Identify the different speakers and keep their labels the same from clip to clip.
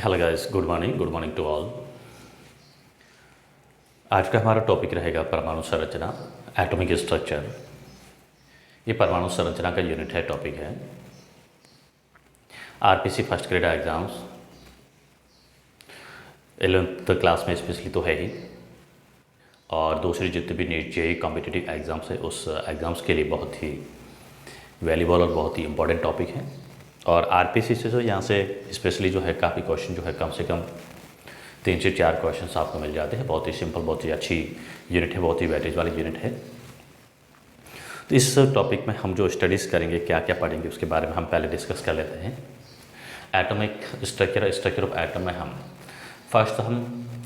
Speaker 1: Hello guys, good morning to all. आज का हमारा टॉपिक रहेगा परमाणु संरचना, एटॉमिक स्ट्रक्चर। ये परमाणु संरचना का यूनिट है, टॉपिक है। RPC first grade exams 11th class में स्पेशली तो है ही, और दूसरी जितने भी नीट जेईई कॉम्पिटिटिव एग्ज़ाम्स है उस एग्ज़ाम्स के लिए बहुत ही वैल्यूबल और बहुत ही इंपॉर्टेंट टॉपिक है। और आरपीसी से जो यहाँ से स्पेशली जो है काफ़ी क्वेश्चन जो है कम से कम 3 से 4 क्वेश्चन आपको मिल जाते हैं। बहुत ही सिंपल, बहुत ही अच्छी यूनिट है, बहुत ही वेटेज वाली यूनिट है। तो इस टॉपिक में हम जो स्टडीज़ करेंगे, क्या क्या पढ़ेंगे, उसके बारे में हम पहले डिस्कस कर लेते हैं। एटॉमिक स्ट्रक्चर ऑफ एटम में हम फर्स्ट हम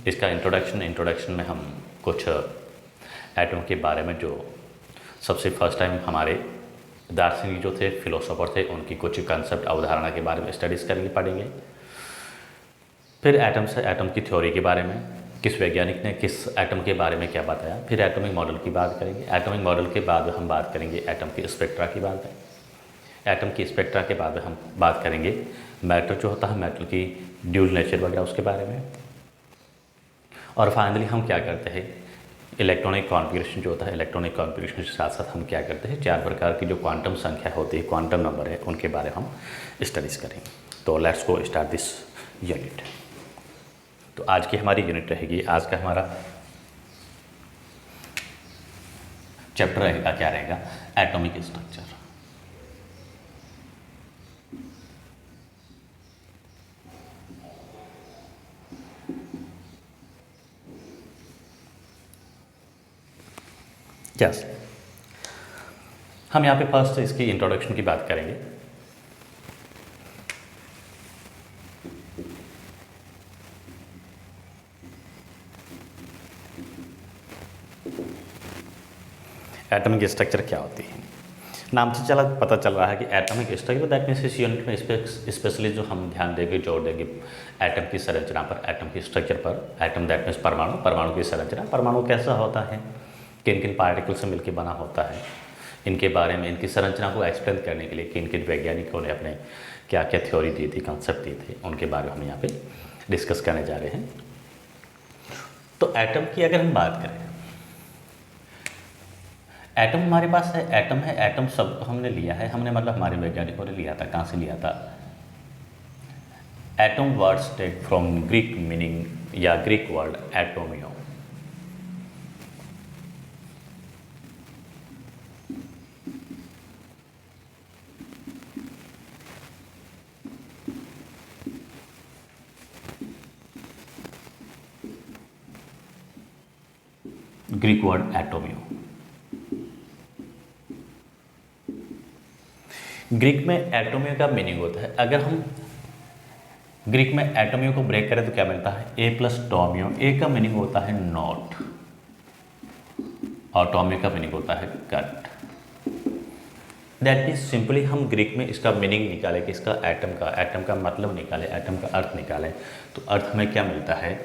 Speaker 1: इसका इंट्रोडक्शन में हम कुछ एटम के बारे में जो सबसे फर्स्ट टाइम हमारे दार्शनिक जो थे, फिलोसोफर थे, उनकी कुछ कंसेप्ट अवधारणा के बारे में स्टडीज़ करेंगे, पढ़ेंगे। फिर एटम की थ्योरी के बारे में, किस वैज्ञानिक ने किस एटम के बारे में क्या बताया। फिर एटॉमिक मॉडल की बात करेंगे। एटॉमिक मॉडल के बाद हम बात करेंगे एटम की स्पेक्ट्रा की बात है। एटम की स्पेक्ट्रा के बाद हम बात करेंगे मैटर जो होता है, मैटर की ड्यूल नेचर वगैरह उसके बारे में। और फाइनली हम क्या करते हैं, इलेक्ट्रॉनिक कॉन्फ़िगरेशन जो होता है, इलेक्ट्रॉनिक कॉन्फ़िगरेशन के साथ साथ हम क्या करते हैं, 4 प्रकार की जो क्वांटम संख्या होती है, क्वांटम नंबर है, उनके बारे में हम स्टडीज़ करेंगे। तो let's go start this unit. तो आज की हमारी यूनिट रहेगी, आज का हमारा चैप्टर रहेगा, क्या रहेगा, एटॉमिक स्ट्रक्चर। यस, हम यहाँ पे फर्स्ट इसकी इंट्रोडक्शन की बात करेंगे। एटॉमिक स्ट्रक्चर क्या होती है, नाम से पता चल रहा है कि एटॉमिक स्ट्रक्चर। दैट मीन्स इस यूनिट में स्पेशली जो हम ध्यान देंगे, जोर देंगे एटम की संरचना पर, एटम की स्ट्रक्चर पर। एटम दैट मीन्स परमाणु की संरचना, परमाणु कैसा होता है, किन किन पार्टिकल से मिलकर बना होता है, इनके बारे में, इनकी संरचना को एक्सप्लेन करने के लिए किन किन वैज्ञानिकों ने अपने क्या क्या थ्योरी दी थी, कॉन्सेप्ट दिए थे, उनके बारे में हम यहाँ पे डिस्कस करने जा रहे हैं। तो एटम की अगर हम बात करें, एटम हमारे पास है, एटम शब्द हमने लिया है, हमने मतलब हमारे वैज्ञानिकों ने लिया था। कहाँ से लिया था? Atom words take from Greek meaning या ग्रीक वर्ड एटोमियो। ग्रीक वर्ड एटोमियो। ग्रीक में एटोमियो का मीनिंग होता है, अगर हम ग्रीक में एटोमियो को ब्रेक करें तो क्या मिलता है, ए प्लस टोमियो। ए का मीनिंग होता है नॉट और टोमियो का मीनिंग होता है कट। दैट मीन्स सिंपली हम ग्रीक में इसका मीनिंग निकालें कि इसका एटम का मतलब निकालें, एटम का अर्थ निकालें, तो अर्थ में क्या मिलता है,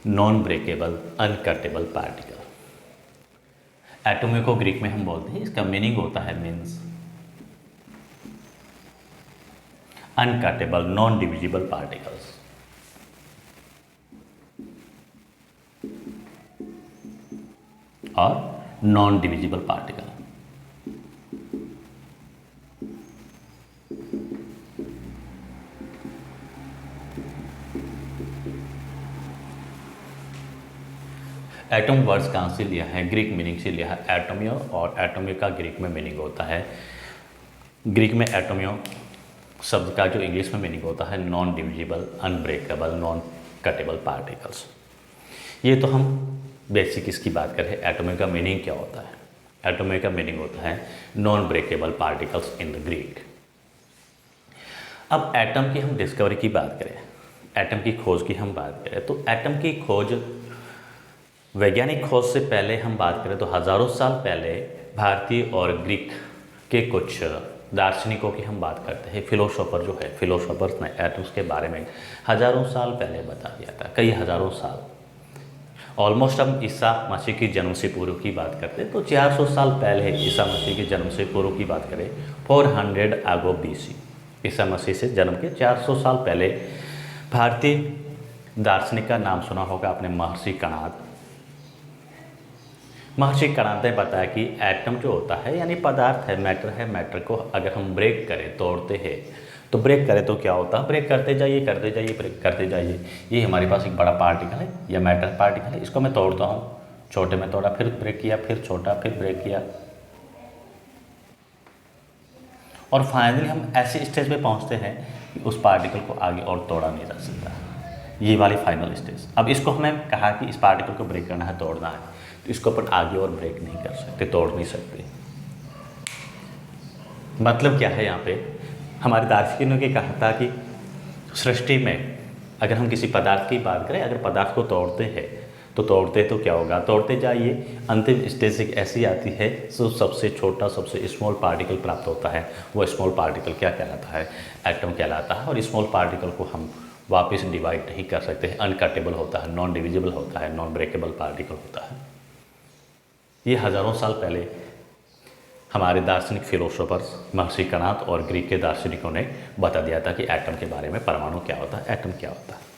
Speaker 1: नॉन ब्रेकेबल अनकटेबल पार्टिकल। एटोमियो को ग्रीक में हम बोलते हैं, इसका मीनिंग होता है मीन्स अनकटेबल नॉन डिविजिबल पार्टिकल्स। और non divisible particle. Atom words कहाँ से लिया है, ग्रीक मीनिंग से लिया है, एटोमियो। और एटोमियो का ग्रीक में मीनिंग होता है, ग्रीक में एटोमियो शब्द का जो इंग्लिश में मीनिंग होता है non divisible unbreakable non cuttable particles. ये तो हम बेसिक इसकी बात करें, एटोमिक का मीनिंग क्या होता है। एटोमिक का मीनिंग होता है non breakable particles in the Greek. अब एटम की हम डिस्कवरी की बात करें, एटम की खोज की हम बात करें, तो एटम की खोज, वैज्ञानिक खोज से पहले हम बात करें तो हज़ारों साल पहले भारतीय और ग्रीक के कुछ दार्शनिकों की हम बात करते हैं। फिलोसोफर जो है, फिलोसोफर्स ने एटम्स के बारे में हज़ारों साल पहले बता दिया था, कई हज़ारों साल। ऑलमोस्ट हम ईसा मसीह की जन्म से पूर्व की बात करते हैं तो 400 साल पहले ईसा मसीह के जन्म से पूर्व की बात करें, 400 अगो BC, ईसा मसीह से जन्म के 400 साल पहले भारतीय दार्शनिक का नाम सुना होगा आपने, महर्षि कणाद। महर्षि कणाद ने बताया कि एटम जो होता है यानी पदार्थ है, मैटर को अगर हम ब्रेक करें, तोड़ते हैं, तो ब्रेक करें तो क्या होता है, ब्रेक करते जाइए ब्रेक करते जाइए। ये हमारे पास एक बड़ा पार्टिकल है या मैटर पार्टिकल है, इसको मैं तोड़ता हूँ, छोटे में तोड़ा, फिर ब्रेक किया, फिर छोटा, फिर ब्रेक किया, और फाइनली हम ऐसे स्टेज पे पहुँचते हैं कि उस पार्टिकल को आगे और तोड़ा नहीं जा सकता। ये वाली फाइनल स्टेज। अब इसको हमें कहा कि इस पार्टिकल को ब्रेक करना है, तोड़ना है, तो इसको अपन आगे और ब्रेक नहीं कर सकते, तोड़ नहीं सकते। मतलब क्या है, यहाँ पे हमारे दार्शनिकों ने कहा था कि सृष्टि में अगर हम किसी पदार्थ की बात करें, अगर पदार्थ को तोड़ते हैं तो क्या होगा, तोड़ते जाइए, अंतिम स्टेज एक ऐसी आती है जो सबसे छोटा, सबसे स्मॉल पार्टिकल प्राप्त होता है। वो स्मॉल पार्टिकल क्या कहलाता है, एटम कहलाता है। और स्मॉल पार्टिकल को हम वापस डिवाइड नहीं कर सकते हैं, अनकटेबल होता है, नॉन डिविजिबल होता है, नॉन ब्रेकेबल पार्टिकल होता है। ये हज़ारों साल पहले हमारे दार्शनिक फिलोसोफर्स महर्षि कणाद और ग्रीक के दार्शनिकों ने बता दिया था कि एटम के बारे में, परमाणु क्या होता है, एटम क्या होता है।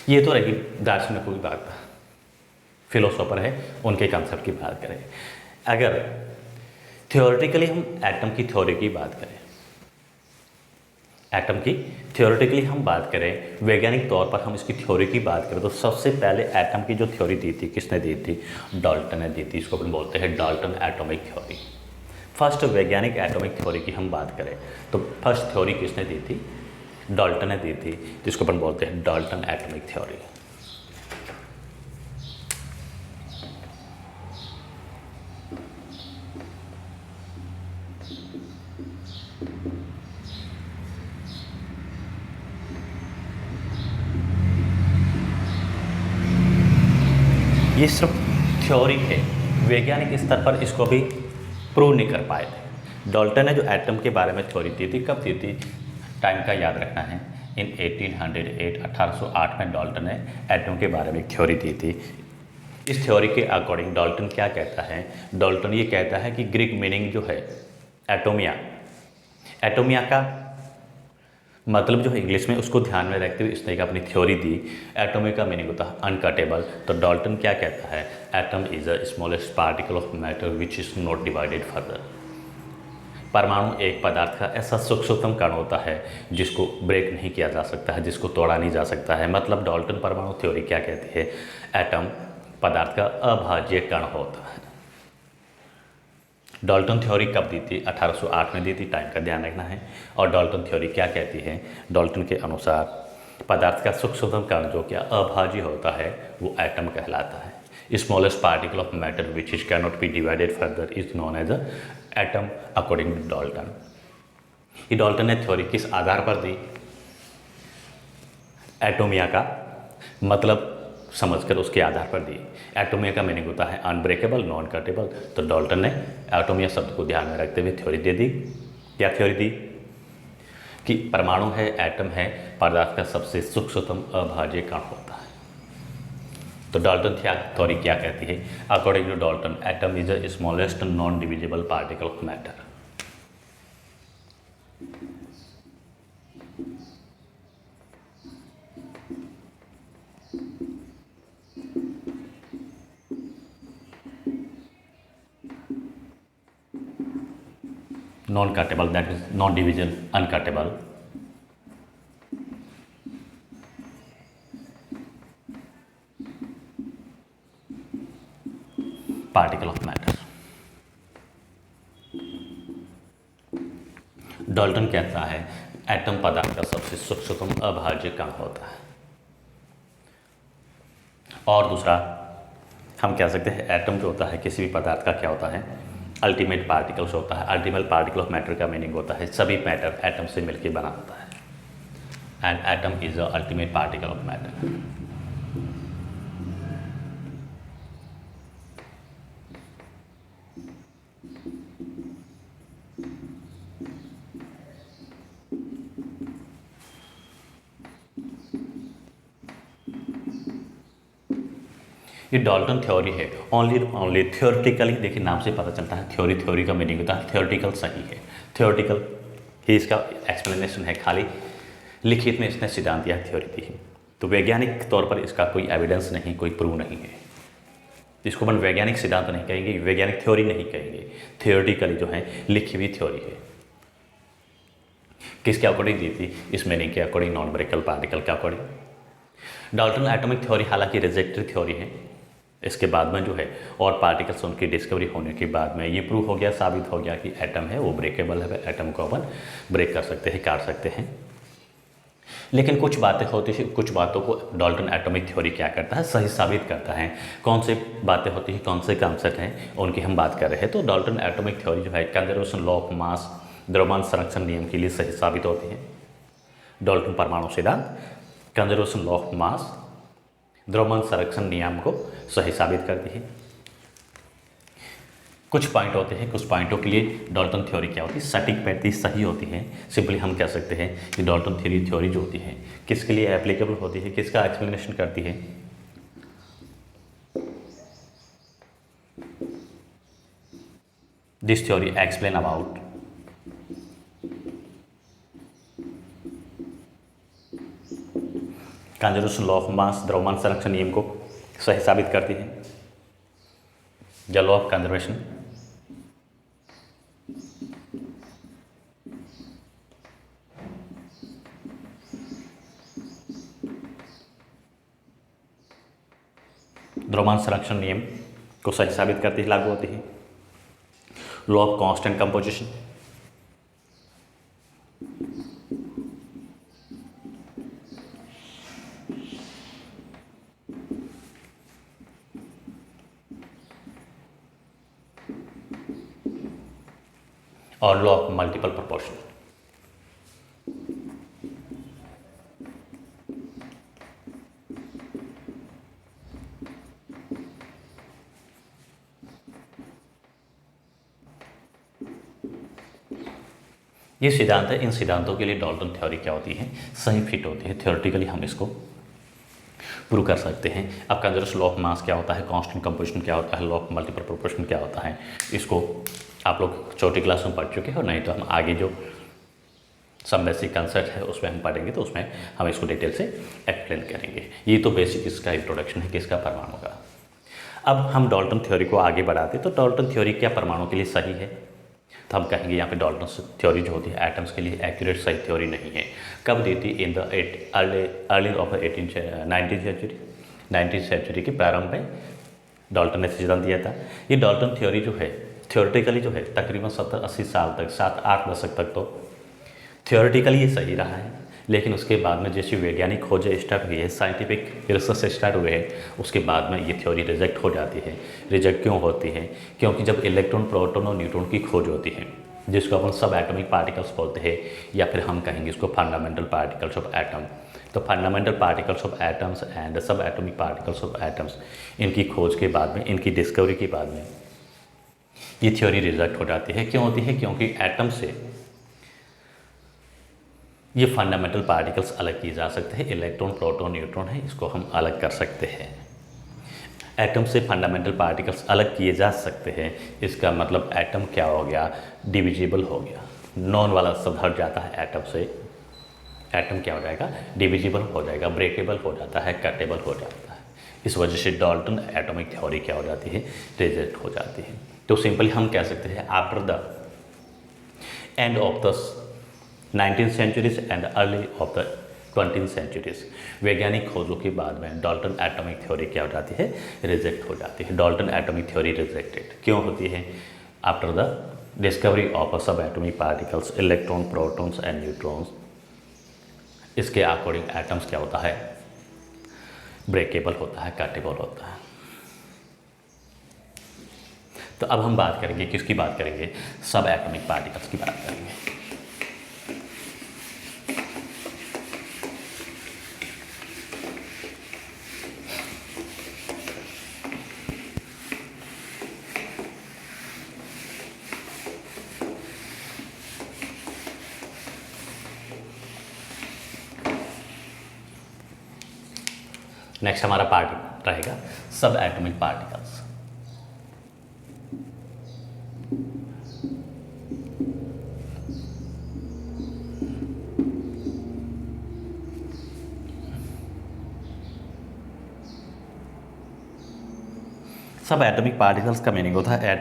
Speaker 1: ये तो रही दार्शनिकों की बात, फिलोसोफर है उनके कंसेप्ट की बात करें। अगर थियोरेटिकली हम एटम की थ्योरी की बात करें, एटम की थियोरेटिकली हम बात करें, वैज्ञानिक तौर पर हम इसकी थ्योरी की बात करें, तो सबसे पहले एटम की जो थ्योरी दी थी, किसने दी थी, डाल्टन ने दी थी। इसको अपन बोलते हैं डाल्टन एटॉमिक थ्योरी। फर्स्ट वैज्ञानिक एटॉमिक थ्योरी की हम बात करें तो फर्स्ट थ्योरी किसने दी थी, डाल्टन ने दी थी, जिसको अपन बोलते हैं डाल्टन एटॉमिक थ्योरी। ये सिर्फ थ्योरी है, वैज्ञानिक स्तर पर इसको भी प्रूव नहीं कर पाए थे। डाल्टन ने जो एटम के बारे में थ्योरी दी थी, कब दी थी, टाइम का याद रखना है, इन 1808 में डाल्टन ने एटम के बारे में थ्योरी दी थी। इस थ्योरी के अकॉर्डिंग डाल्टन क्या कहता है, डाल्टन ये कहता है कि ग्रीक मीनिंग जो है एटोमिया, एटोमिया का मतलब जो है इंग्लिश में, उसको ध्यान में रखते हुए इसने एक अपनी थ्योरी दी। एटॉम का मीनिंग होता है अनकटेबल। तो डाल्टन क्या कहता है, atom is a smallest particle of matter which is not divided further. परमाणु एक पदार्थ का ऐसा सूक्ष्मतम कण होता है जिसको ब्रेक नहीं किया जा सकता है, जिसको तोड़ा नहीं जा सकता है। मतलब डाल्टन परमाणु थ्योरी क्या कहती है, एटम पदार्थ का अभाज्य कण होता है। डाल्टन थ्योरी कब दी थी, 1808 में दी थी, टाइम का ध्यान रखना है। और डाल्टन थ्योरी क्या कहती है, डाल्टन के अनुसार पदार्थ का सूक्ष्मतम कण जो क्या अभाज्य होता है वो एटम कहलाता है। Smallest particle of matter which is can not be divided further is known as a atom according to Dalton. ये डाल्टन ने थ्योरी किस आधार पर दी, एटोमिया का मतलब समझकर उसके आधार पर दी। एटोमिया का मीनिंग होता है अनब्रेकेबल, नॉन कटेबल। तो डाल्टन ने एटोमिया शब्द को ध्यान में रखते हुए थ्योरी दे दी। क्या थ्योरी दी कि परमाणु है, एटम है, पदार्थ का सबसे सूक्ष्मतम अभाज्य कण होता है। तो डाल्टन थ्योरी क्या कहती है, according to Dalton atom is the smallest non divisible particle of matter. Non cuttable, that is non division, uncuttable. Particle of matter. Dalton कहता है एटम पदार्थ का सबसे सूक्ष्मतम अभाज्य कण होता है। और दूसरा हम कह सकते हैं एटम जो होता है किसी भी पदार्थ का क्या होता है, अल्टीमेट पार्टिकल्स होता है। अल्टीमेट पार्टिकल ऑफ मैटर का मीनिंग होता है सभी मैटर एटम से मिलकर बना होता है। And atom is the ultimate particle of matter. ये डाल्टन थ्योरी है, ओनली थियोरेटिकली, देखिए नाम से पता चलता है थ्योरी का मीनिंग होता है थियोरेटिकल, सही है, थियोरेटिकल ही इसका एक्सप्लेनेशन है, खाली लिखित में इसने सिद्धांत या थ्योरी दी है। तो वैज्ञानिक तौर पर इसका कोई एविडेंस नहीं, कोई प्रूव नहीं है। इसको अपन वैज्ञानिक सिद्धांत नहीं कहेंगे, वैज्ञानिक थ्योरी नहीं कहेंगे, थियोरेटिकली जो है लिखी हुई थ्योरी है। किसके अकॉर्डिंग दी थी? इस मीनिंग के अकॉर्डिंग, नॉन ब्रेकेबल पार्टिकल के अकॉर्डिंग। डाल्टन एटॉमिक थ्योरी हालांकि रिजेक्टेड थ्योरी है। इसके बाद में जो है और पार्टिकल्स उनकी डिस्कवरी होने के बाद में ये प्रूव हो गया, साबित हो गया कि एटम है वो ब्रेकेबल है, एटम को अपन ब्रेक कर सकते हैं, काट सकते हैं। लेकिन कुछ बातें होती हैं, कुछ बातों को डाल्टन एटॉमिक थ्योरी क्या करता है, सही साबित करता है। कौन से बातें होती हैं, कौन से कॉन्सेप्ट हैं, उनकी हम बात कर रहे हैं। तो डाल्टन एटॉमिक थ्योरी जो है कंजर्वेशन लॉ ऑफ मास, द्रव्यमान संरक्षण नियम के लिए सही साबित होती है। डाल्टन परमाणु सिद्धांत कंजर्वेशन लॉ ऑफ मास, द्रव्यमान संरक्षण नियम को सही साबित करती है। कुछ पॉइंट होते हैं, कुछ पॉइंटों के लिए डाल्टन थ्योरी क्या होती है, सटीक बैठती, सही होती है। सिंपली हम कह सकते हैं कि डाल्टन थ्योरी जो होती है किसके लिए एप्लीकेबल होती है, किसका एक्सप्लेनेशन करती है। This theory explain about conservation law of mass, द्रव्यमान संरक्षण नियम को सही साबित करती है। या लॉ ऑफ कंजर्वेशन, द्रव्यमान संरक्षण नियम को सही साबित करती है, लागू होती है। लॉ ऑफ कांस्टेंट कंपोजिशन, और लॉ ऑफ मल्टीपल प्रोपोर्शन। ये सिद्धांत है। इन सिद्धांतों के लिए डाल्टन थ्योरी क्या होती है, सही फिट होती है। थ्योरेटिकली हम इसको प्रूव कर सकते हैं। अब कंजर्वेशन लॉ ऑफ मास क्या होता है, कांस्टेंट कंपोजिशन क्या होता है, लॉ ऑफ मल्टीपल प्रोपोर्शन क्या होता है, इसको आप लोग छोटी क्लास में पढ़ चुके हो। नहीं तो हम आगे जो सब बेसिक कंसेप्ट है उसमें हम पढ़ेंगे, तो उसमें हम इसको डिटेल से एक्सप्लेन करेंगे। ये तो बेसिक इसका इंट्रोडक्शन है किसका, परमाणु का। अब हम डाल्टन थ्योरी को आगे बढ़ाते तो डाल्टन थ्योरी क्या परमाणु के लिए सही है? तो हम कहेंगे यहाँ पे डाल्टन थ्योरी जो होती है एटम्स के लिए एक्यूरेट सही थ्योरी नहीं है। कब दी थी? In the early of 19th century के प्रारंभ में डाल्टन ने सिद्धांत दिया था। ये डाल्टन थ्योरी जो है थ्योरेटिकली जो है तकरीबन 70-80 साल तक, 7-8 दशक तक तो थ्योरेटिकली ये सही रहा है। लेकिन उसके बाद में जैसी वैज्ञानिक खोजें स्टार्ट हुई है, साइंटिफिक रिसर्च स्टार्ट हुए हैं, उसके बाद में ये थ्योरी रिजेक्ट हो जाती है। रिजेक्ट क्यों होती है? क्योंकि जब इलेक्ट्रॉन, प्रोटॉन और न्यूट्रॉन की खोज होती है, जिसको अपन सब एटॉमिक पार्टिकल्स बोलते हैं, या फिर हम कहेंगे इसको फंडामेंटल पार्टिकल्स ऑफ एटम। तो fundamental particles of atoms and सब एटॉमिक पार्टिकल्स ऑफ एटम्स, इनकी खोज के बाद में, इनकी डिस्कवरी के बाद में ये थ्योरी रिजेक्ट हो जाती है। क्यों होती है? क्योंकि एटम से ये फंडामेंटल पार्टिकल्स अलग किए जा सकते हैं। इलेक्ट्रॉन, प्रोटॉन, न्यूट्रॉन है, इसको हम अलग कर सकते हैं। एटम से फंडामेंटल पार्टिकल्स अलग किए जा सकते हैं। इसका मतलब एटम क्या हो गया? डिविजिबल हो गया। नॉन वाला शब्द हट जाता है एटम से। एटम क्या हो जाएगा? डिविजिबल हो जाएगा, ब्रेकेबल हो जाता है, कटेबल हो जाता है। इस वजह से डाल्टन एटॉमिक थ्योरी क्या हो जाती है? रिजेक्ट हो जाती है। तो सिंपली हम कह सकते हैं after the end of the 19th centuries and early of the 20th centuries, वैज्ञानिक खोजों के बाद में डाल्टन एटॉमिक थ्योरी क्या हो जाती है? रिजेक्ट हो जाती है। डाल्टन एटॉमिक थ्योरी रिजेक्टेड क्यों होती है? आफ्टर द डिस्कवरी ऑफ सब atomic particles, electron, protons and neutrons, इसके अकॉर्डिंग एटम्स क्या होता है? ब्रेकेबल होता है, कटेबल होता है। तो अब हम बात करेंगे, किसकी बात करेंगे? सब एटॉमिक पार्टिकल्स की बात करेंगे। नेक्स्ट हमारा पार्ट रहेगा सब एटॉमिक पार्टिकल्स। सब एटॉमिक पार्टिकल्स का मीनिंग होता है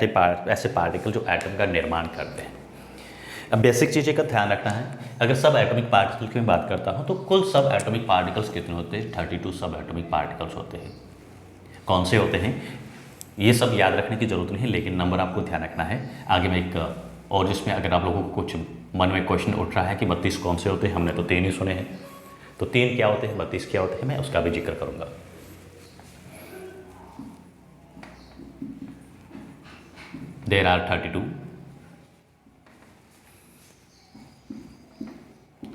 Speaker 1: ऐसे पार्टिकल जो एटम का निर्माण करते हैं। अब बेसिक चीज़ें का ध्यान रखना है, अगर सब एटॉमिक पार्टिकल की मैं बात करता हूँ तो कुल सब एटॉमिक पार्टिकल्स कितने होते हैं? 32 सब एटॉमिक पार्टिकल्स होते हैं। कौन से होते हैं ये सब याद रखने की ज़रूरत नहीं है, लेकिन नंबर आपको ध्यान रखना है। आगे में एक और जिसमें अगर आप लोगों को कुछ मन में क्वेश्चन उठ रहा है कि 32 कौन से होते हैं, हमने तो 3 ही सुने हैं, तो 3 क्या होते हैं, 32 क्या होते हैं, मैं उसका भी जिक्र करूँगा। There are 32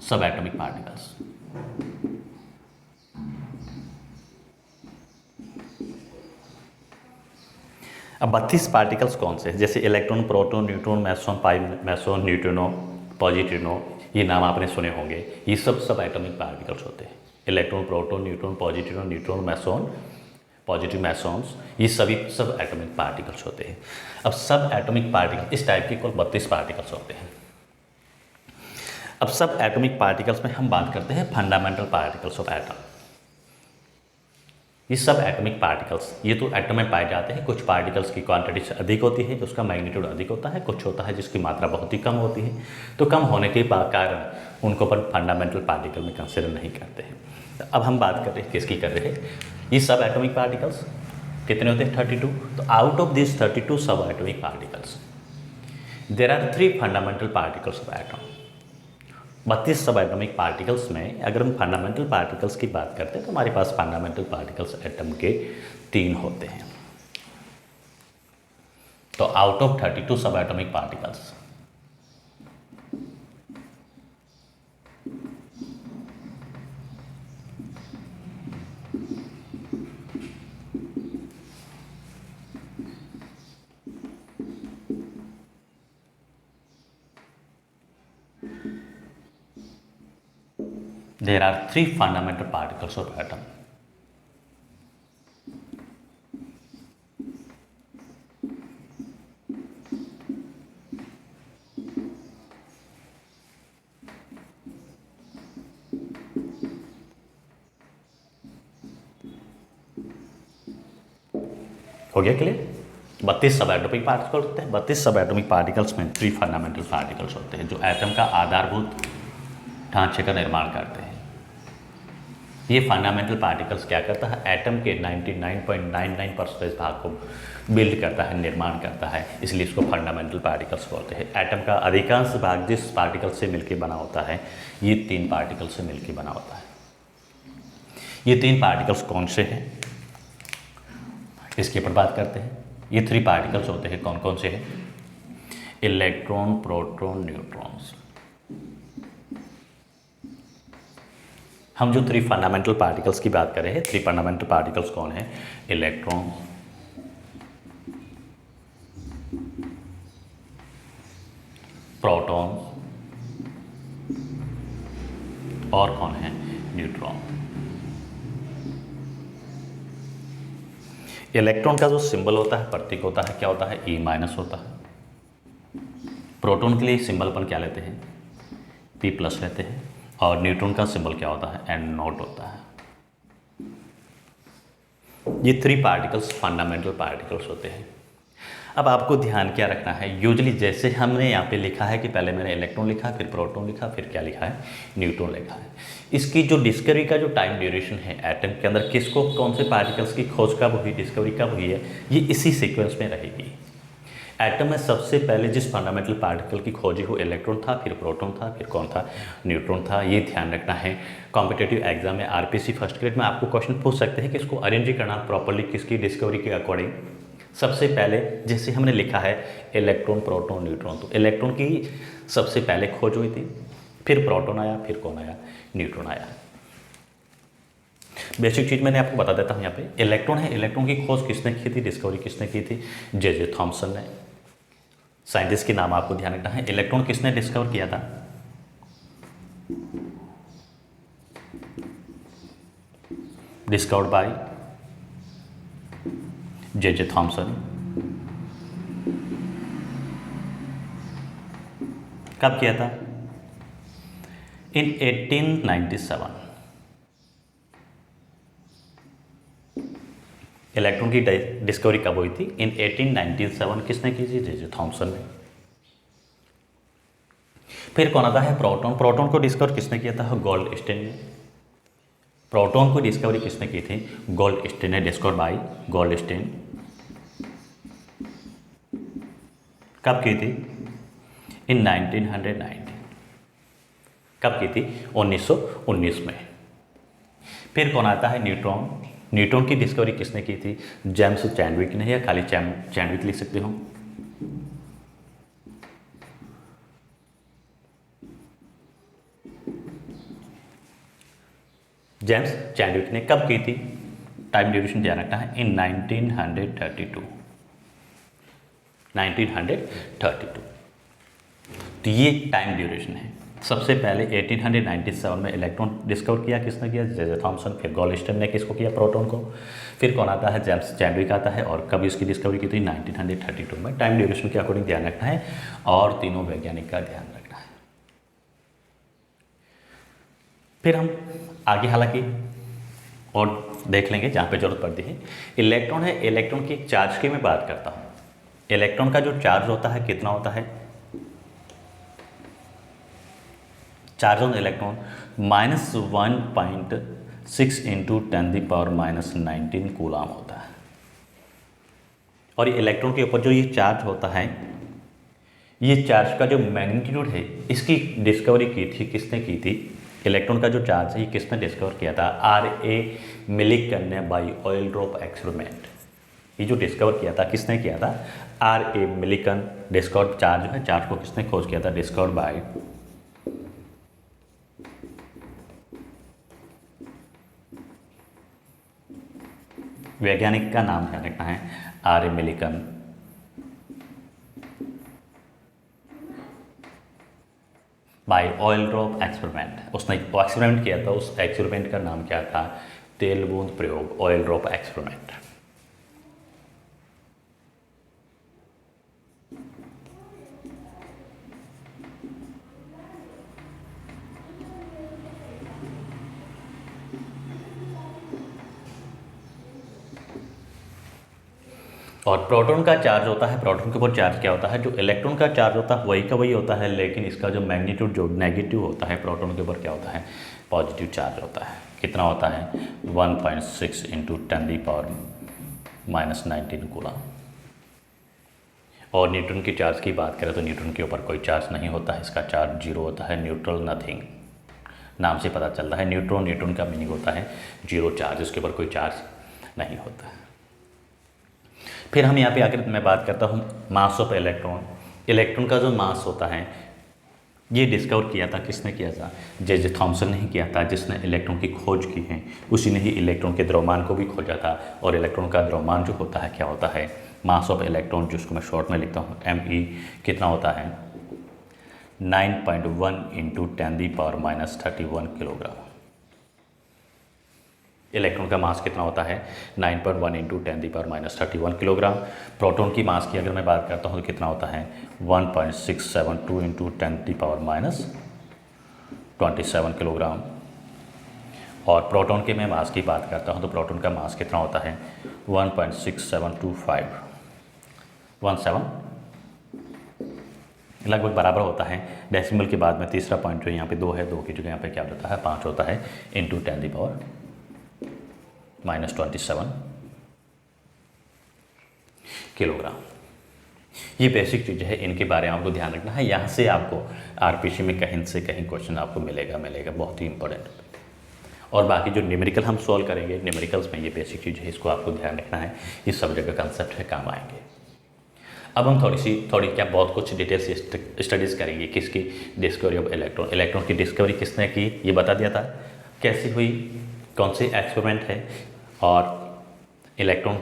Speaker 1: sub atomic particles. अब 32 पार्टिकल्स कौन से हैं? जैसे electron, proton, neutron, meson, neutrino, positrino, ये नाम आपने सुने होंगे। ये सब एटॉमिक पार्टिकल्स होते हैं। Electron, proton, neutron, positrino, neutron, meson, positive mesons, ये सब एटॉमिक पार्टिकल्स होते हैं। अब सब एटॉमिक पार्टिकल इस टाइप के कुल 32 पार्टिकल्स होते हैं। अब सब एटॉमिक पार्टिकल्स में हम बात करते हैं फंडामेंटल पार्टिकल्स ऑफ एटम। ये सब एटॉमिक पार्टिकल्स ये तो एटम में पाए जाते हैं। कुछ पार्टिकल्स की क्वांटिटी अधिक होती है, उसका मैग्नीट्यूड अधिक होता है, कुछ होता है जिसकी मात्रा बहुत ही कम होती है। तो कम होने के कारण उनको अपन फंडामेंटल पार्टिकल में कंसिडर नहीं करते हैं। तो अब हम बात कर रहे हैं किसकी कर रहे हैं, ये सब एटॉमिक पार्टिकल्स कितने होते हैं? 32। तो out of this 32 sub atomic particles there are 3 fundamental particles of atom. 32 sub atomic particles में अगर हम फंडामेंटल पार्टिकल्स की बात करते हैं तो हमारे पास फंडामेंटल पार्टिकल्स एटम के 3 होते हैं। तो out of 32 sub atomic particles there are 3 fundamental particles of atom. हो गया क्लियर? 32 सब एटॉमिक पार्टिकल होते हैं। 32 सब एटॉमिक पार्टिकल्स में 3 फंडामेंटल पार्टिकल्स होते हैं जो एटम का आधारभूत ढांचे का निर्माण करते हैं। ये फंडामेंटल पार्टिकल्स क्या करता है, एटम के 99.99% भाग को बिल्ड करता है, निर्माण करता है, इसलिए इसको फंडामेंटल पार्टिकल्स बोलते हैं। एटम का अधिकांश भाग जिस पार्टिकल से मिलकर बना होता है ये 3 पार्टिकल से मिलकर बना होता है। ये 3 पार्टिकल्स कौन से हैं इसके ऊपर बात करते हैं। ये 3 पार्टिकल्स होते हैं, कौन कौन से हैं? Electron, proton, neutrons. हम जो 3 फंडामेंटल पार्टिकल्स की बात कर रहे हैं, 3 फंडामेंटल पार्टिकल्स कौन है? इलेक्ट्रॉन, प्रोटॉन और कौन है? न्यूट्रॉन। इलेक्ट्रॉन का जो सिंबल होता है, प्रतीक होता है, क्या होता है? E- होता है। प्रोटॉन के लिए सिंबल पर क्या लेते हैं? P+ लेते हैं। और न्यूट्रॉन का सिंबल क्या होता है? N0 होता है। ये 3 पार्टिकल्स फंडामेंटल पार्टिकल्स होते हैं। अब आपको ध्यान क्या रखना है, यूजली जैसे हमने यहाँ पे लिखा है कि पहले मैंने इलेक्ट्रॉन लिखा, फिर प्रोटॉन लिखा, फिर क्या लिखा है? न्यूट्रॉन लिखा है। इसकी जो डिस्कवरी का जो टाइम ड्यूरेशन है, एटम के अंदर किसको कौन से पार्टिकल्स की खोज कब हुई, डिस्कवरी कब हुई है, ये इसी सीक्वेंस में रहेगी। एटम में सबसे पहले जिस फंडामेंटल पार्टिकल की खोजी हो, इलेक्ट्रॉन था, फिर प्रोटॉन था, फिर कौन था? न्यूट्रॉन था। ये ध्यान रखना है। कॉम्पिटेटिव एग्जाम में आरपीसी फर्स्ट ग्रेड में आपको क्वेश्चन पूछ सकते हैं कि इसको अरेंज करना प्रॉपर्ली किसकी डिस्कवरी के अकॉर्डिंग। सबसे पहले जैसे हमने लिखा है इलेक्ट्रॉन, प्रोटॉन, न्यूट्रॉन, तो इलेक्ट्रॉन की सबसे पहले खोज हुई थी, फिर प्रोटॉन आया, फिर कौन आया? न्यूट्रॉन आया। बेसिक चीज़ मैंने आपको बता देता हूँ। यहाँ पे इलेक्ट्रॉन है, इलेक्ट्रॉन की खोज किसने की थी, डिस्कवरी किसने की थी? जे थॉमसन ने। साइंटिस्ट के नाम आपको ध्यान रखना है। इलेक्ट्रॉन किसने डिस्कवर किया था? Discovered by J Thompson. कब किया था? इन 1897। इलेक्ट्रॉन की डिस्कवरी कब हुई थी? इन 1897। किसने की थी? जे थॉमसन ने। फिर कौन आता है? प्रोटॉन। प्रोटॉन को डिस्कवर किसने किया था? गोल्डस्टीन ने। प्रोटॉन को डिस्कवरी किसने की थी? गोल्डस्टीन ने, डिस्कवर बाय गोल्डस्टीन। कब की थी? इन 1990। कब की थी? 1919 में। फिर कौन आता है? न्यूट्रॉन। न्यूट्रॉन की डिस्कवरी किसने की थी? जेम्स चैडविक ने, या खाली चैडविक लिख सकते हो। जेम्स चैडविक ने। कब की थी? टाइम ड्यूरेशन ध्यान रखना है, इन 1932। 1932। तो ये टाइम ड्यूरेशन है। सबसे पहले 1897 में इलेक्ट्रॉन डिस्कवर किया किसने किया? J Thomson. फिर गोल्डस्टीन ने किसको किया? प्रोटॉन को। फिर कौन आता है? जेम्स चैडविक आता है। और कब इसकी डिस्कवरी की थी? 1932 में। टाइम ड्यूरेशन के अकॉर्डिंग ध्यान रखना है और तीनों वैज्ञानिक का ध्यान रखना है। फिर हम आगे हालांकि और देख लेंगे जहाँ पे जरूरत पड़ती है। इलेक्ट्रॉन है, इलेक्ट्रॉन की चार्ज की मैं बात करता हूँ। इलेक्ट्रॉन का जो चार्ज होता है कितना होता है? Charge on electron -1.6 into 10⁻⁻19 coulomb होता है। और ये इलेक्ट्रॉन के ऊपर जो ये चार्ज होता है, ये चार्ज का जो मैग्नीट्यूड है, इसकी डिस्कवरी की थी किसने की थी? इलेक्ट्रॉन का जो चार्ज है ये किसने डिस्कवर किया था? R.A. मिलिकन ने बाई ऑयल ड्रॉप एक्सपेरिमेंट। ये जो डिस्कवर किया था किसने किया था? R.A. मिलिकन। डिस्कवर चार्ज है, चार्ज को किसने खोज किया था? डिस्कवर बाय वैज्ञानिक का नाम ध्यान रखना है, R.A. Millikan. By oil drop experiment. उसने एक्सपेरिमेंट किया था, उस एक्सपेरिमेंट का नाम क्या था? तेल बूंद प्रयोग, ऑयल ड्रॉप एक्सपेरिमेंट। और प्रोटॉन का चार्ज होता है, प्रोटॉन के ऊपर चार्ज क्या होता है? जो इलेक्ट्रॉन का चार्ज होता है वही का वही होता है, लेकिन इसका जो मैग्नीट्यूड जो नेगेटिव होता है, प्रोटॉन के ऊपर क्या होता है? पॉजिटिव चार्ज होता है। कितना होता है? 1.6 इंटू 10⁻⁻19 कूलाम। और न्यूट्रॉन की चार्ज की बात करें तो न्यूट्रॉन के ऊपर कोई चार्ज नहीं होता है, इसका चार्ज 0 होता है, न्यूट्रल नथिंग। नाम से पता चलता है न्यूट्रॉन, न्यूट्रॉन का मीनिंग होता है 0 चार्ज, इसके ऊपर कोई चार्ज नहीं होता है। फिर हम यहाँ पे आकर मैं बात करता हूँ मास ऑफ इलेक्ट्रॉन। इलेक्ट्रॉन का जो मास होता है ये डिस्कवर किया था किसने किया था? जे थॉमसन ने ही किया था, जिसने इलेक्ट्रॉन की खोज की है। उसी ने ही इलेक्ट्रॉन के द्रव्यमान को भी खोजा था। और इलेक्ट्रॉन का द्रव्यमान जो होता है क्या होता है? मास ऑफ इलेक्ट्रॉन, जिसको मैं शॉर्ट में लिखता हूँ ME, कितना होता है? 9.1 इंटू 10⁻31 किलोग्राम। इलेक्ट्रॉन का मास कितना होता है? 9.1 इंटू 10⁻31 किलोग्राम। प्रोटॉन की मास की अगर मैं बात करता हूँ तो कितना होता है? 1.672 इंटू 10⁻27 किलोग्राम। और प्रोटॉन के मैं मास की बात करता हूँ तो प्रोटॉन का मास कितना होता है? 1.6725 लगभग बराबर होता है। डेसिमल के बाद में तीसरा पॉइंट जो यहाँ पे 2 है, 2 की जगह यहाँ पे क्या होता है? 5 होता है, इंटू 10⁻⁻27 किलोग्राम। ये बेसिक चीज़ है, इनके बारे में आपको ध्यान रखना है। यहाँ से आपको RPC में कहीं से कहीं क्वेश्चन आपको मिलेगा, बहुत ही इंपॉर्टेंट। और बाकी जो न्यूमेरिकल हम सॉल्व करेंगे, न्यूमेरिकल्स में ये बेसिक चीज़ है, इसको आपको ध्यान रखना है। इस सब्जेक्ट का कंसेप्ट है, काम आएंगे। अब हम थोड़ी क्या बहुत कुछ डिटेल से स्टडीज़ करेंगे किसकी? Discovery of electron. इलेक्ट्रॉन की डिस्कवरी किसने की ये बता दिया था। कैसे हुई, कौन से एक्सपेरिमेंट है, और इलेक्ट्रॉन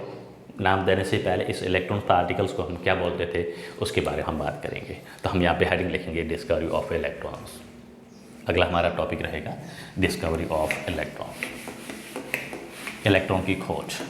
Speaker 1: नाम देने से पहले इस इलेक्ट्रॉन पार्टिकल्स को हम क्या बोलते थे उसके बारे में हम बात करेंगे। तो हम यहाँ पे हेडिंग लिखेंगे डिस्कवरी ऑफ इलेक्ट्रॉन्स। अगला हमारा टॉपिक रहेगा डिस्कवरी ऑफ इलेक्ट्रॉन, इलेक्ट्रॉन की खोज।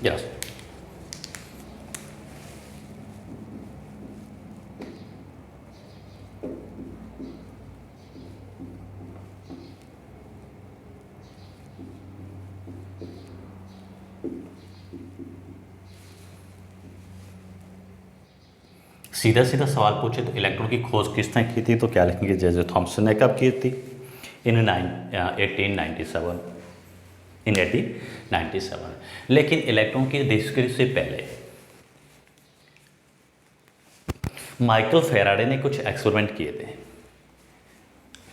Speaker 1: यस। सीधा सीधा सवाल पूछे तो इलेक्ट्रॉन की खोज किसने की थी, तो क्या लिखेंगे, जे थॉमसन ने कब की थी, इन 1897, इन 1897। लेकिन इलेक्ट्रॉन की डिस्कवरी से पहले माइकल फैराडे ने कुछ एक्सपेरिमेंट किए थे।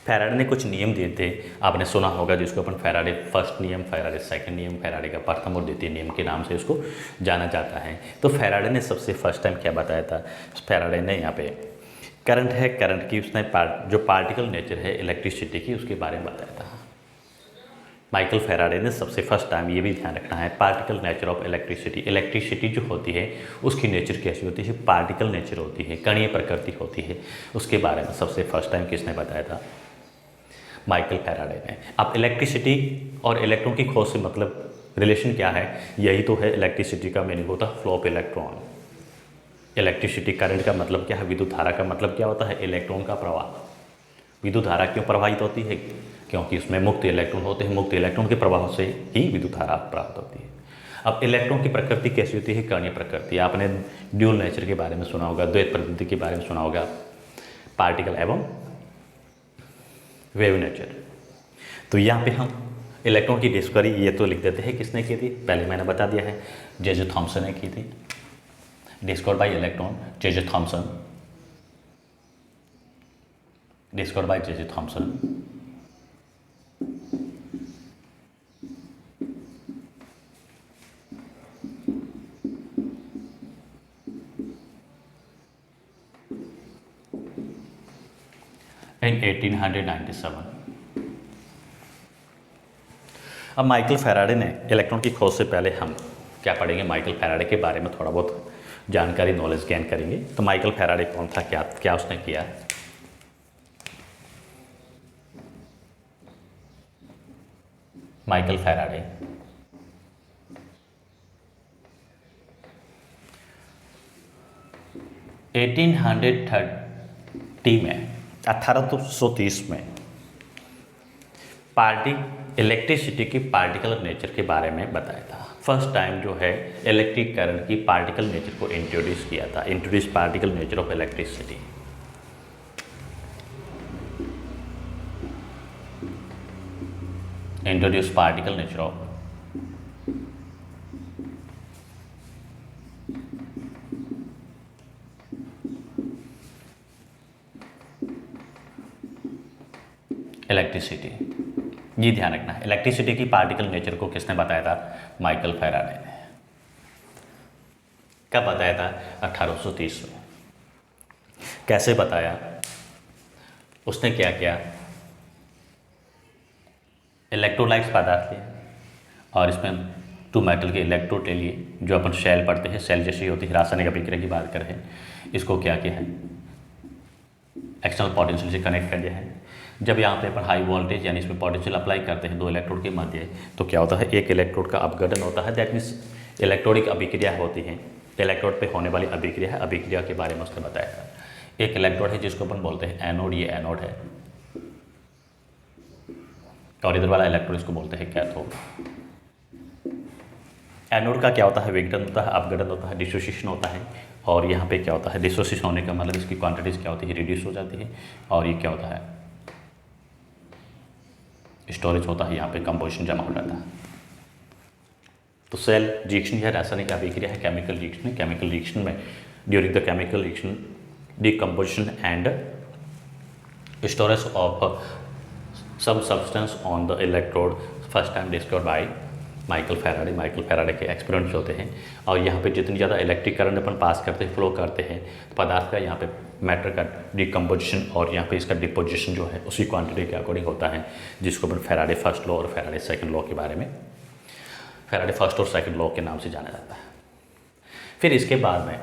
Speaker 1: फैराडे ने कुछ नियम दिए थे, आपने सुना होगा, जिसको अपन फैराडे फर्स्ट नियम, फैराडे सेकंड नियम, फैराडे का प्रथम और द्वितीय नियम के नाम से इसको जाना जाता है। तो फैराडे ने सबसे फर्स्ट टाइम क्या बताया था, फैराडे ने यहाँ पे करंट है, करंट की उसने जो पार्टिकल नेचर है इलेक्ट्रिसिटी की, उसके बारे में बताया था। माइकल फैराडे ने सबसे फर्स्ट टाइम, ये भी ध्यान रखना है, particle nature of electricity, electricity जो होती है उसकी नेचर कैसी होती है, पार्टिकल नेचर होती है, कणीय प्रकृति होती है, उसके बारे में सबसे फर्स्ट टाइम किसने बताया था, माइकल फैराडे ने। अब इलेक्ट्रिसिटी और इलेक्ट्रॉन की खोज से मतलब रिलेशन क्या है, यही तो है इलेक्ट्रिसिटी का मीनिंग होता है flow of electron. Electricity current का मतलब क्या है, विद्युत धारा का मतलब क्या होता है, इलेक्ट्रॉन का प्रवाह। विद्युत धारा क्यों प्रवाहित होती है, क्योंकि उसमें मुक्त इलेक्ट्रॉन होते हैं, मुक्त इलेक्ट्रॉन के प्रभाव से ही विद्युत धारा प्राप्त होती है। अब इलेक्ट्रॉन की प्रकृति कैसी होती है, कणीय प्रकृति। आपने ड्यूल नेचर के बारे में सुना होगा, द्वैत प्रकृति के बारे में सुना होगा, पार्टिकल एवं वेव नेचर। तो यहाँ पे हम इलेक्ट्रॉन की डिस्कवरी ये तो लिख देते हैं किसने की थी, पहले मैंने बता दिया है, जे थॉमसन ने की थी। Discovered by electron, J Thomson, discovered by J Thomson. In 1897। अब माइकल फैराडे ने इलेक्ट्रॉन की खोज से पहले हम क्या पढ़ेंगे, माइकल फैराडे के बारे में थोड़ा बहुत जानकारी, नॉलेज गेन करेंगे। तो माइकल फैराडे कौन था, क्या क्या उसने किया। माइकल फैराडे 1830 में, 1830 में इलेक्ट्रिसिटी की पार्टिकल नेचर के बारे में बताया था। फर्स्ट टाइम जो है इलेक्ट्रिक करंट की पार्टिकल नेचर को इंट्रोड्यूस किया था, introduce particle nature of electricity. Introduce particle nature of electricity. ये ध्यान रखना है, इलेक्ट्रिसिटी की पार्टिकल नेचर को किसने बताया था, माइकल फैराडे ने। कब बताया था, 1830 में। कैसे बताया, उसने क्या किया, इलेक्ट्रोलाइट्स पदार्थ लिए और इसमें 2 मेटल के इलेक्ट्रोड ले लिए, जो अपन शेल पढ़ते हैं, सेल जैसी होती है, रासायनिक अभिक्रिया की बात करें, इसको क्या किया है, एक्सटर्नल पोटेंशियल से कनेक्ट कर दिया है। जब यहाँ पे अपन हाई वोल्टेज यानी इसमें पोटेंशियल अप्लाई करते हैं 2 इलेक्ट्रोड के मध्य, तो क्या होता है, एक इलेक्ट्रोड का अपघटन होता है, दैट मीन्स इलेक्ट्रॉनिक अभिक्रिया होती है, इलेक्ट्रोड पे होने वाली अभिक्रिया है, अभिक्रिया के बारे में उसने बताया था। एक इलेक्ट्रोड है जिसको अपन बोलते हैं एनोड, ये एनोड है, और इधर वाला इलेक्ट्रोड इसको बोलते हैं कैथोड। एनोड का क्या होता है, विघटन होता है, अपघटन होता है, डिसोसिएशन होता है, और यहाँ पे क्या होता है, डिसोसिएशन होने का मतलब इसकी क्वांटिटीज क्या होती है, रिड्यूस हो जाती है, और ये क्या होता है, स्टोरेज होता है, यहाँ पे कंपोजिशन जमा हो जाता है। तो सेल रिएक्शन या रासायनिक अभिक्रिया है, केमिकल रिएक्शन है। केमिकल रिएक्शन में during the chemical reaction decomposition and storage of some substance on the electrode, first time discovered by Michael Faraday. Michael Faraday के एक्सपेरिमेंट्स होते हैं, और यहाँ पे जितनी ज़्यादा इलेक्ट्रिक करंट अपन पास करते हैं, फ्लो करते हैं, पदार्थ का यहाँ पे मैटर का डिकम्पोजिशन और यहाँ पे इसका डिपोजिशन जो है उसी क्वांटिटी के अकॉर्डिंग होता है, जिसको अपन फैराडे फर्स्ट लॉ और फैराडे सेकंड लॉ के बारे में, फैराडे फर्स्ट और सेकंड लॉ के नाम से जाना जाता है। फिर इसके बाद में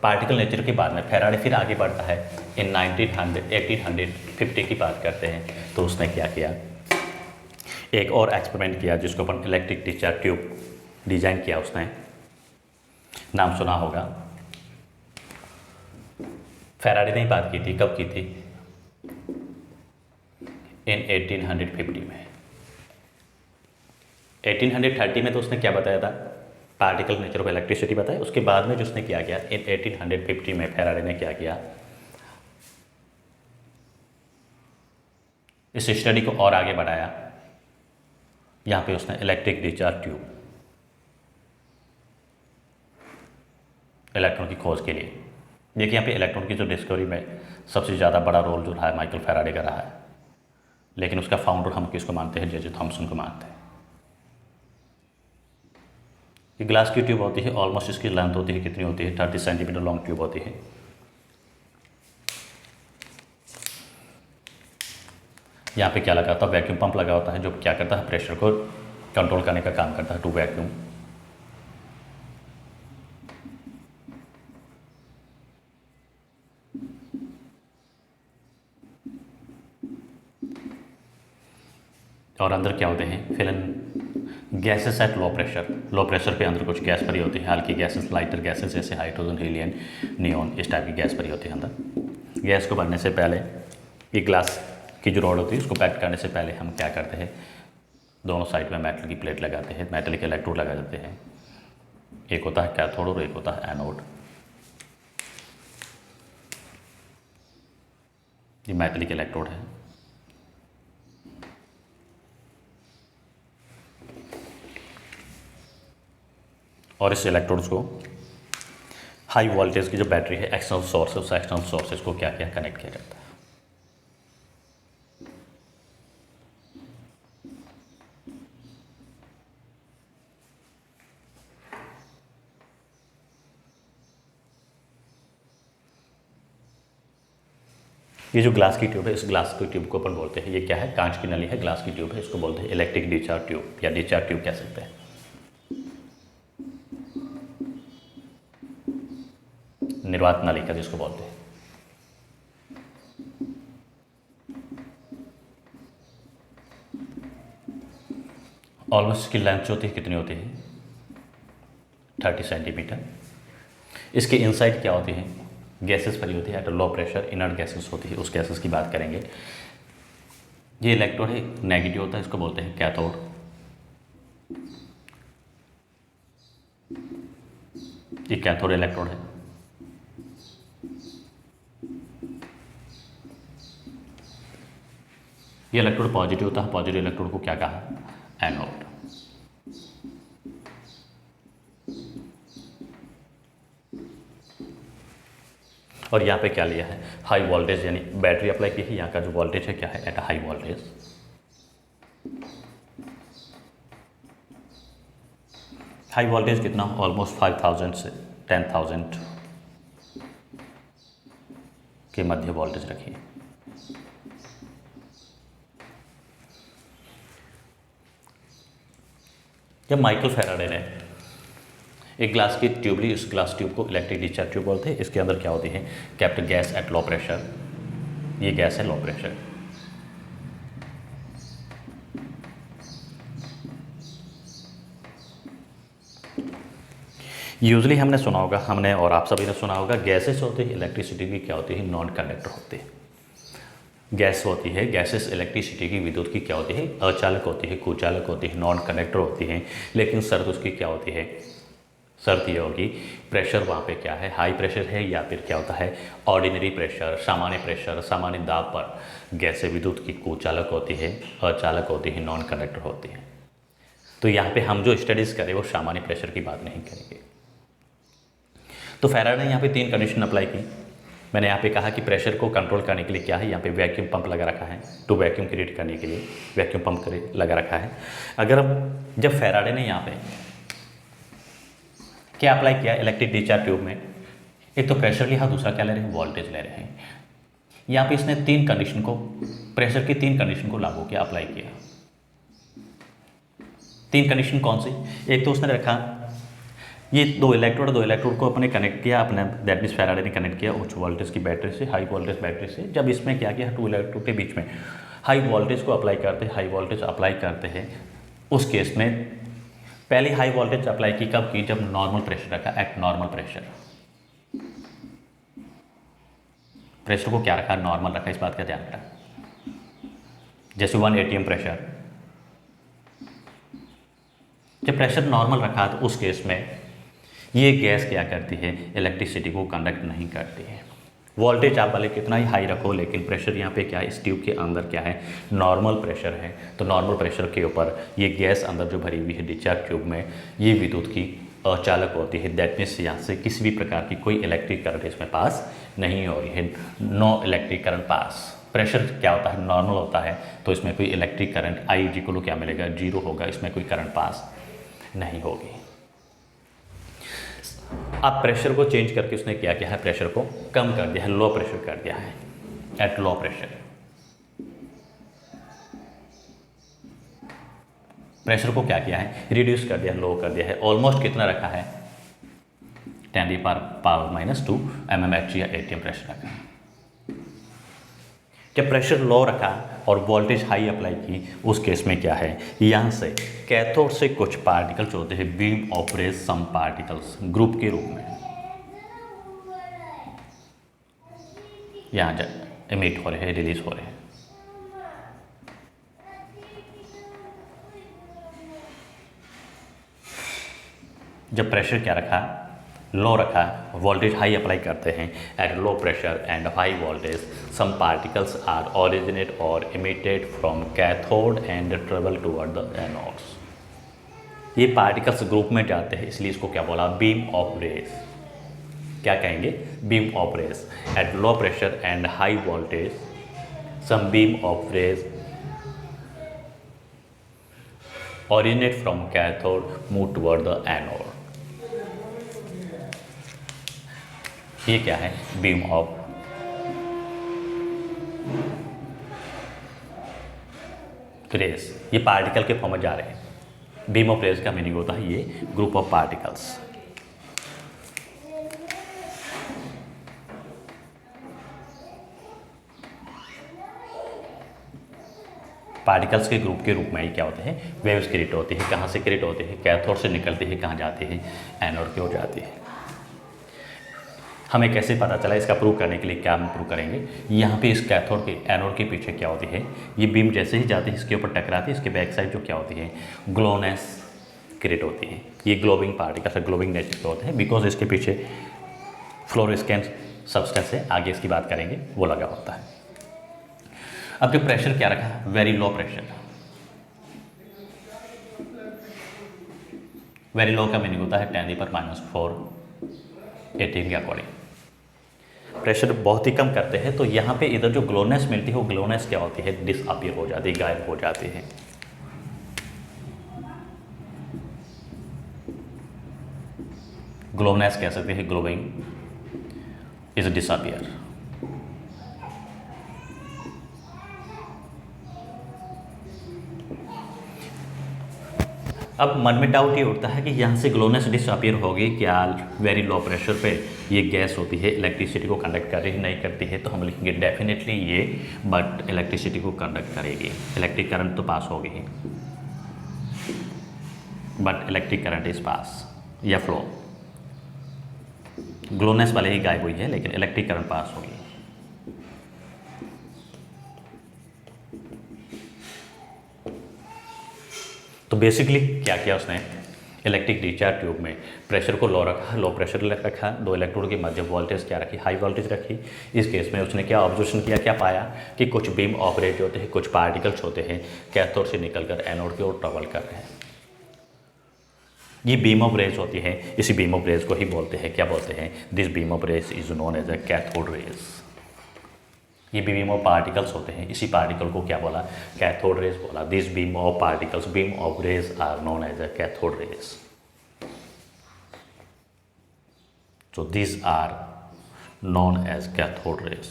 Speaker 1: पार्टिकल नेचर के बाद में फैराडे फिर आगे बढ़ता है, इन 1850 की बात करते हैं, तो उसने क्या किया, एक और एक्सपेरिमेंट किया जिसको अपन इलेक्ट्रिक डिस्चार्ज ट्यूब डिजाइन किया उसने, नाम सुना होगा। फैराडे ने बात की थी, कब की थी? इन 1850 में। 1830 में तो उसने क्या बताया था? पार्टिकल नेचर ऑफ इलेक्ट्रिसिटी बताया। उसके बाद में जो उसने क्या किया, इन 1850 में फैराडे ने क्या किया, इस स्टडी को और आगे बढ़ाया। यहाँ पे उसने इलेक्ट्रिक डिस्चार्ज ट्यूब, इलेक्ट्रॉन की खोज के लिए, देखिए यहाँ पे इलेक्ट्रॉन की जो डिस्कवरी में सबसे ज़्यादा बड़ा रोल जो रहा है माइकल फैराडे का रहा है, लेकिन उसका फाउंडर हम किसको मानते हैं? जे थॉमसन को मानते हैं। ये ग्लास की ट्यूब होती है, ऑलमोस्ट इसकी लेंथ होती है कितनी होती है? 30 सेंटीमीटर लॉन्ग ट्यूब होती है। यहाँ पे क्या लगा होता है? वैक्यूम पंप लगा होता है, जो क्या करता है? प्रेशर को कंट्रोल करने का काम करता है, टू वैक्यूम। और अंदर क्या होते हैं? Filling gases at low pressure. Low pressure पे अंदर कुछ गैस भरी होती है, हल्की गैसेस, लाइटर गैसेस जैसे हाइड्रोजन, हीलियम, नियॉन, इस टाइप की गैस भरी होती है अंदर। गैस को भरने से पहले ये ग्लास की जो रॉड होती है उसको पैक करने से पहले हम क्या करते हैं? दोनों साइड में मेटल की प्लेट लगाते हैं, मेटल के इलेक्ट्रोड लगा देते हैं। एक होता है कैथोड और एक होता है एनोड। ये मेटलिक इलेक्ट्रोड है। और इस इलेक्ट्रोड्स को हाई वोल्टेज की जो बैटरी है, एक्सटर्नल सोर्स है, उस एक्सटर्नल सोर्सेज को क्या क्या कनेक्ट किया जाता है। ये जो ग्लास की ट्यूब है, इस ग्लास की ट्यूब को अपन बोलते हैं, ये क्या है? कांच की नली है, ग्लास की ट्यूब है, इसको बोलते हैं इलेक्ट्रिक डिस्चार्ज ट्यूब या डिस्चार्ज ट्यूब कह सकते हैं। निर्वात नलिका जिसको बोलते हैं। ऑलमोस्ट इसकी लेंथ जो होती है कितनी होती है? 30 सेंटीमीटर। इसके इनसाइड क्या होती है? गैसेस भरी होती है eight low pressure, inert gases होती है, उस गैसेस की बात करेंगे। ये इलेक्ट्रोड है, नेगेटिव होता है, इसको बोलते हैं कैथोड। ये कैथोड इलेक्ट्रोड है। ये इलेक्ट्रोड पॉजिटिव होता है, पॉजिटिव इलेक्ट्रोड को क्या कहा? एनोड। और यहाँ पे क्या लिया है? हाई वोल्टेज, यानी बैटरी अप्लाई की है। यहाँ का जो वोल्टेज है क्या है? At high voltage. High voltage कितना? ऑलमोस्ट 5000 से 10,000 के मध्य वोल्टेज रखिए। जब माइकल फैराडे ने एक ग्लास की ट्यूब ली, उस ग्लास ट्यूब को इलेक्ट्रिक डिस्चार्ज ट्यूब बोलते हैं। इसके अंदर क्या होती है? Kept gas at low pressure. ये गैस है लो प्रेशर। यूजली हमने सुना होगा, हमने और आप सभी ने सुना होगा, गैसेस होती है इलेक्ट्रिसिटी की क्या होती है? नॉन कंडक्टर होते हैं। गैस होती है, गैसेस इलेक्ट्रिसिटी की, विद्युत की क्या होती है? अचालक होती है, कुचालक होती है, नॉन कंडक्टर होती है। लेकिन शर्त उसकी क्या होती है? शर्त ये होगी, प्रेशर वहाँ पे क्या है? हाई प्रेशर है, या फिर क्या होता है? ऑर्डिनरी प्रेशर, सामान्य दाब पर गैसें विद्युत की कुचालक होती है, अचालक होती है, नॉन कंडक्टर होती है। तो यहाँ पे हम जो स्टडीज़ करें वो सामान्य प्रेशर की बात नहीं करेंगे। तो फैराडे ने यहाँ पे 3 कंडीशन अप्लाई की। मैंने यहाँ पे कहा कि प्रेशर को कंट्रोल करने के लिए क्या है? यहाँ पे वैक्यूम पंप लगा रखा है, टू वैक्यूम क्रिएट करने के लिए वैक्यूम पंप लगा रखा है। अगर हम जब फैराडे ने यहाँ पे क्या अप्लाई किया इलेक्ट्रिक डिस्चार्ज ट्यूब में, एक तो प्रेशर लिया, दूसरा क्या ले रहे हैं? वोल्टेज ले रहे हैं। यहाँ पे इसने 3 कंडीशन को, प्रेशर की 3 कंडीशन को लागू किया, अप्लाई किया। 3 कंडीशन कौन सी? एक तो उसने रखा ये दो इलेक्ट्रोड को अपने कनेक्ट किया, अपने दैट मीन्स फैराडे ने कनेक्ट किया उच्च वोल्टेज की बैटरी से, हाई वोल्टेज बैटरी से। जब इसमें क्या किया, 2 इलेक्ट्रोड के बीच में हाई वोल्टेज को अप्लाई करते हैं, हाई वोल्टेज अप्लाई करते हैं, उस केस में पहली हाई वोल्टेज अप्लाई की कब की, जब नॉर्मल प्रेशर रखा, एट नॉर्मल प्रेशर। प्रेशर को क्या रखा, नॉर्मल रखा, इस बात का ध्यान रखा। जैसे 1 atm प्रेशर, जब प्रेशर नॉर्मल रखा तो उस केस में ये गैस क्या करती है, इलेक्ट्रिसिटी को कंडक्ट नहीं करती है। वोल्टेज आप भले कितना ही हाई रखो, लेकिन प्रेशर यहाँ पे क्या है, इस ट्यूब के अंदर क्या है, नॉर्मल प्रेशर है। तो नॉर्मल प्रेशर के ऊपर ये गैस अंदर जो भरी हुई है डिस्चार्ज ट्यूब में, ये विद्युत की अचालक होती है। दैट मीन्स यहाँ से किसी भी प्रकार की कोई इलेक्ट्रिक करंट इसमें पास नहीं हो रही है, no electric current pass. Pressure क्या होता है, नॉर्मल होता है, तो इसमें कोई इलेक्ट्रिक करंट आई इक्वल क्या मिलेगा, 0 होगा, इसमें कोई करंट पास नहीं होगी। अब प्रेशर को चेंज करके उसने क्या किया है, प्रेशर को कम कर दिया है, लो प्रेशर कर दिया है, एट लो प्रेशर। प्रेशर को क्या किया है, रिड्यूस कर दिया, लो कर दिया है। ऑलमोस्ट कितना रखा है, 10⁻⁻² mmHg या atm प्रेशर रखा है। जब प्रेशर लो रखा और वोल्टेज हाई अप्लाई की, उस केस में क्या है, यहाँ से कैथोड से कुछ पार्टिकल्स होते हैं, beam of rays some particles, group के रूप में यहाँ इमिट हो रहे हैं, रिलीज हो रहे हैं। जब प्रेशर क्या रखा, लो रखा, वोल्टेज हाई अप्लाई करते हैं, at low pressure and high voltage some particles are originate और emitted from cathode and travel toward the anodes. ये पार्टिकल्स ग्रुप में जाते हैं, इसलिए इसको क्या बोला, बीम ऑफ रेज। क्या कहेंगे, beam of rays. At low pressure and high voltage some beam of rays originate from cathode move toward the anode. ये क्या है, बीम ऑफ रेज। ये पार्टिकल के फॉर्म में जा रहे हैं। बीम ऑफ रेज का मीनिंग होता है ये ग्रुप ऑफ पार्टिकल्स। पार्टिकल्स के ग्रुप के रूप में ये क्या होते हैं, वेव्स क्रिएट होती है। कहाँ से क्रिएट होती है, कैथोड से निकलती है, कहाँ जाती है, एनोड की ओर जाती है। हमें कैसे पता चला, इसका प्रूव करने के लिए क्या हम प्रूव करेंगे, यहाँ पे इस कैथोड के एनोड के पीछे क्या होती है, ये बीम जैसे ही जाती है इसके ऊपर टकराती है, इसके बैक साइड जो क्या होती है, ग्लोनेस क्रिएट होती है। ये ग्लोबिंग पार्टिकल्स ग्लोबिंग नेचर के होते हैं, बिकॉज इसके पीछे फ्लोरोसेंट सब्सटेंस है, आगे इसकी बात करेंगे, वो लगा होता है। अब जो प्रेशर क्या रखा, very low pressure. Very low का मीनिंग होता है 10⁻⁴ atm के अकॉर्डिंग। प्रेशर बहुत ही कम करते हैं, तो यहाँ पे इधर जो ग्लोनेस मिलती है, वो ग्लोनेस क्या होती है, डिसअपियर हो जाती है, गायब हो जाती है। ग्लोनेस कह सकते हैं, ग्लोइंग इज डिसअपियर। अब मन में डाउट ये उठता है कि यहाँ से ग्लोनेस डिसअपियर होगी क्या, वेरी लो प्रेशर पे ये गैस होती है, इलेक्ट्रिसिटी को कंडक्ट कर रही है, नहीं करती है, तो हम लिखेंगे डेफिनेटली ये, बट इलेक्ट्रिसिटी को कंडक्ट करेगी, इलेक्ट्रिक करंट तो पास होगी ही, but electric current is pass या फ्लो। ग्लोनेस वाले ही गायब हुई है, लेकिन इलेक्ट्रिक करंट पास होगी। तो बेसिकली क्या किया उसने, इलेक्ट्रिक डिस्चार्ज ट्यूब में प्रेशर को लो रखा, लो प्रेशर रखा, दो इलेक्ट्रोड के मध्य वोल्टेज क्या रखी, हाई वोल्टेज रखी। इस केस में उसने क्या ऑब्जर्वेशन किया, क्या पाया कि कुछ बीम ऑफ रेज होते हैं, कुछ पार्टिकल्स होते हैं, कैथोड से निकलकर एनोड की ओर ट्रेवल कर रहे हैं। ये बीम ऑफ रेज होती है, इसी बीम ऑफ रेज को ही बोलते हैं, क्या बोलते हैं, this beam of rays is known as a cathode rays. ये बीम ऑफ पार्टिकल्स होते हैं, इसी पार्टिकल को क्या बोला, कैथोड रेज बोला। This beam of particles, beam of rays are known as a cathode rays. So this are known as cathode rays.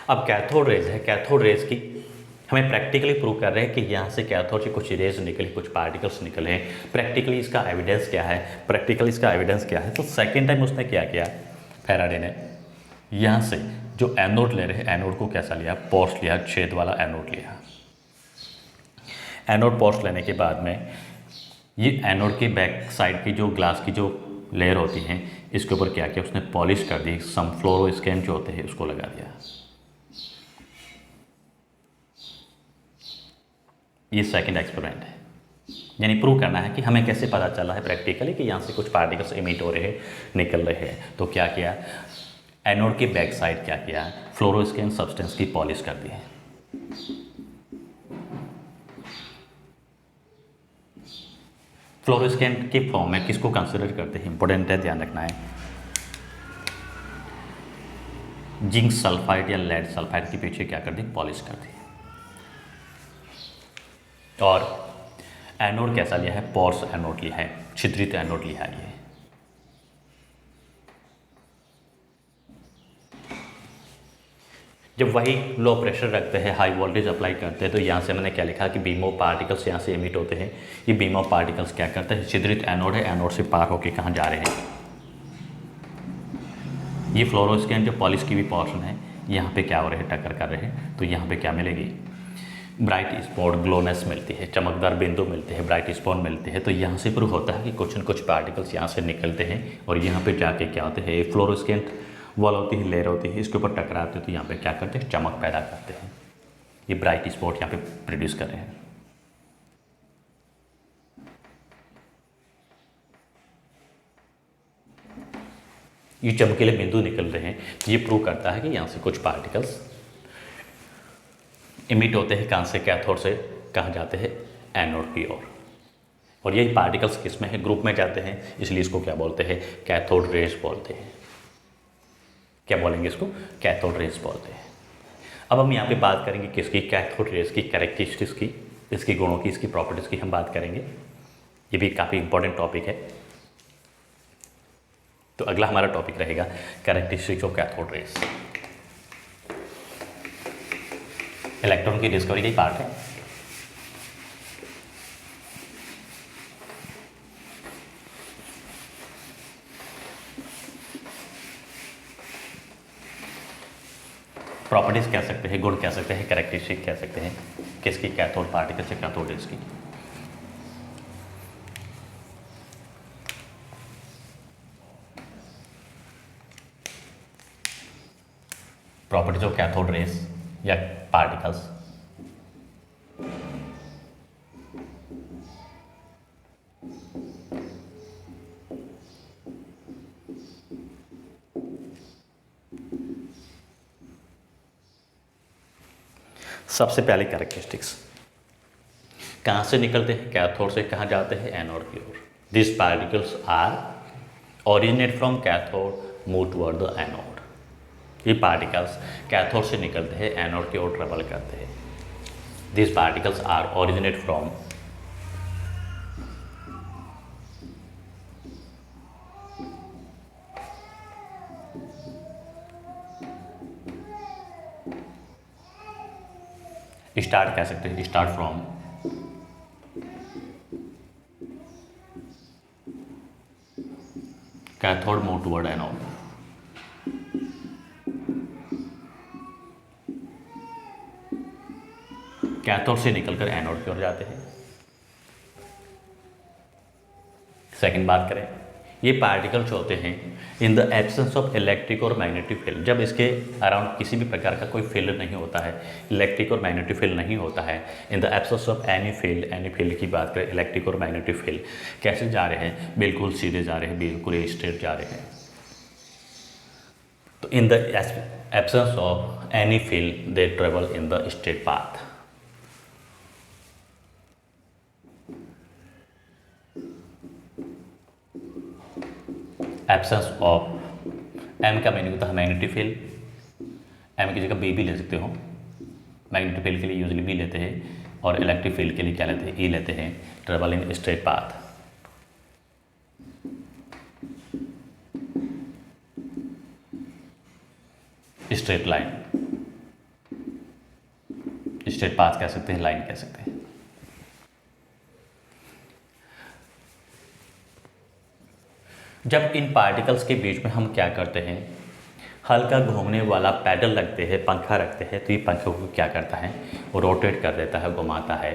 Speaker 1: अब cathode rays है, कैथोड रेज की हमें प्रैक्टिकली प्रूव कर रहे हैं कि यहाँ से कैथोड से कुछ रेज निकली, कुछ पार्टिकल्स निकले हैं। प्रैक्टिकली इसका एविडेंस क्या है, प्रैक्टिकली इसका एविडेंस क्या है। तो सेकेंड टाइम उसने क्या किया, फैराडे ने यहाँ से जो एनोड ले रहे हैं, एनोड को कैसा लिया, पोर्स लिया, छेद वाला एनोड लिया। एनोड पोर्स लेने के बाद में ये एनोड के बैक साइड की जो ग्लास की जो लेयर होती है, इसके ऊपर क्या किया उसने, पॉलिश कर दी, सम फ्लोरोस्केन जो होते हैं उसको लगा दिया। ये सेकंड एक्सपेरिमेंट है, यानी प्रूव करना है कि हमें कैसे पता चला है प्रैक्टिकली कि यहाँ से कुछ पार्टिकल्स इमिट हो रहे हैं, निकल रहे हैं। तो क्या किया, एनोड के बैक साइड क्या किया, फ्लोरोस्केन सब्सटेंस की पॉलिश कर दी है। फ्लोरोस्केन के फॉर्म में किसको कंसिडर करते हैं, इंपॉर्टेंट है, ध्यान रखना है। जिंक सल्फाइड या लेड सल्फाइड के पीछे क्या कर दी, पॉलिश कर दी। और एनोड कैसा लिया है, पोर्स एनोड लिया है, छिद्रित एनोड लिया है। ये जब वही लो प्रेशर रखते हैं, हाई वोल्टेज अप्लाई करते हैं, तो यहाँ से मैंने क्या लिखा कि बीम ऑफ पार्टिकल्स यहाँ से एमिट होते हैं। ये बीम ऑफ पार्टिकल्स क्या करते हैं, छिद्रित एनोड है, एनोड से पार होके कहाँ जा रहे हैं, ये फ्लोरोस्केन जो पॉलिश की भी पोर्शन है, यहाँ पे क्या हो रहे हैं, टक्कर कर रहे हैं। तो यहाँ पे क्या मिलेगी, ब्राइट स्पॉट, ग्लोनेस मिलती है, चमकदार बिंदु मिलते हैं, ब्राइट स्पॉट मिलते हैं। तो यहाँ से प्रूव होता है कि कुछ न कुछ पार्टिकल्स यहाँ से निकलते हैं और यहाँ पे जाके क्या होते हैं, फ्लोरोस्केन वॉल होती है, लेयर होती है, इसके ऊपर टकराते हैं, तो यहाँ पे क्या करते हैं, चमक पैदा करते हैं। ये ब्राइट स्पॉट यहाँ पे प्रोड्यूस कर रहे हैं। ये चमकीले बिंदु निकल रहे हैं, ये प्रूव करता है कि यहाँ से कुछ पार्टिकल्स इमिट होते हैं, कहाँ से, कैथोड से कहाँ जाते हैं, एनोड की ओर। और यही पार्टिकल्स किस में है, ग्रुप में जाते हैं, इसलिए इसको क्या बोलते हैं, कैथोड रेज बोलते हैं। क्या बोलेंगे इसको, कैथोड रेज बोलते हैं। अब हम यहाँ पे बात करेंगे किसकी, कैथोड रेज की कैरेक्टरिस्टिक्स की, इसके गुणों की, इसकी प्रॉपर्टीज़ की हम बात करेंगे। ये भी काफ़ी इंपॉर्टेंट टॉपिक है। तो अगला हमारा टॉपिक रहेगा characteristics of cathode rays. Electron की डिस्कवरी का ही पार्ट है। प्रॉपर्टीज कह सकते हैं, गुण कह सकते हैं, कैरेक्टरिस्टिक कह सकते हैं किसकी, कैथोड पार्टिकल्स या कैथोड रेज की। प्रॉपर्टीज ऑफ कैथोड रेज या पार्टिकल्स। सबसे पहले कैरेक्टरिस्टिक्स, कहाँ से निकलते हैं, कैथोड से कहाँ जाते हैं, एनोड की ओर। This particles are originate from cathode move toward the anode. ये पार्टिकल्स कैथोड से निकलते हैं, एनोड की ओर ट्रेवल करते हैं। This particles are originate from start कह सकते हैं, start from cathode move toward anode. Cathode से निकलकर एनोड की ओर जाते हैं। सेकंड बात करें, ये पार्टिकल्स होते हैं इन द एब्सेंस ऑफ इलेक्ट्रिक और मैग्नेटिक फील्ड। जब इसके अराउंड किसी भी प्रकार का कोई फील्ड नहीं होता है, इलेक्ट्रिक और मैग्नेटिक फील्ड नहीं होता है, इन the absence of any field की बात करें, इलेक्ट्रिक और मैग्नेटिक फील्ड कैसे जा रहे हैं, बिल्कुल सीधे जा रहे हैं, बिल्कुल स्ट्रेट जा रहे हैं। तो in the absence of any field they travel in the straight path. Absence of M का मीनिंग होता है मैग्नेटिक फील्ड, एम की जगह बी भी ले सकते हो। मैग्नेटिक फील्ड के लिए यूजली बी लेते हैं और इलेक्ट्रिक फील्ड के लिए क्या लेते हैं, ई लेते हैं। Travel in straight path, straight line, straight path कह सकते हैं, लाइन कह सकते हैं। जब इन पार्टिकल्स के बीच में हम क्या करते हैं, हल्का घूमने वाला पैडल रखते हैं, पंखा रखते हैं, तो ये पंखे को क्या करता है, वो रोटेट कर देता है, घुमाता है।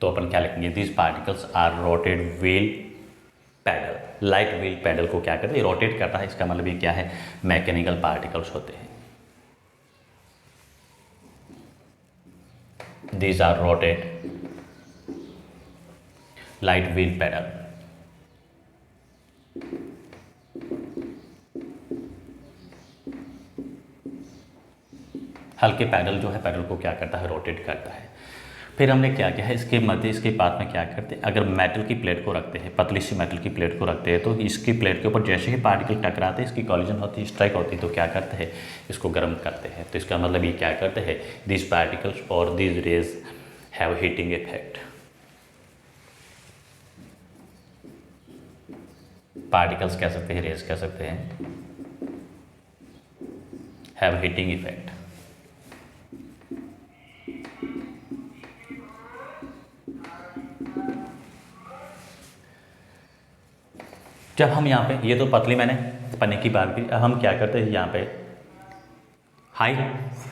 Speaker 1: तो अपन क्या लिखेंगे, this particles are rotate wheel paddle. Light wheel paddle को क्या करते हैं, रोटेट करता है, इसका मतलब ये क्या है, मैकेनिकल पार्टिकल्स होते हैं। These are rotate light wheel pedal। हल्के पैडल जो है, पैडल को क्या करता है, रोटेट करता है। फिर हमने क्या किया है, इसके मध्य इसके बाद में क्या करते हैं, अगर मेटल की प्लेट को रखते हैं, पतली सी मेटल की प्लेट को रखते हैं, तो इसकी प्लेट के ऊपर जैसे ही पार्टिकल टकराते हैं, इसकी कॉलिजन होती है, स्ट्राइक होती है, तो क्या करते हैं, इसको गर्म करते हैं। तो इसका मतलब ये क्या करते हैं, दिस पार्टिकल्स और this raise have heating effect. Particles कह सकते हैं, रेज कह सकते हैं, हैव हीटिंग इफेक्ट। जब हम यहाँ पे, ये तो पतली मैंने पन्ने की बात की, अब हम क्या करते हैं, यहाँ पे हाई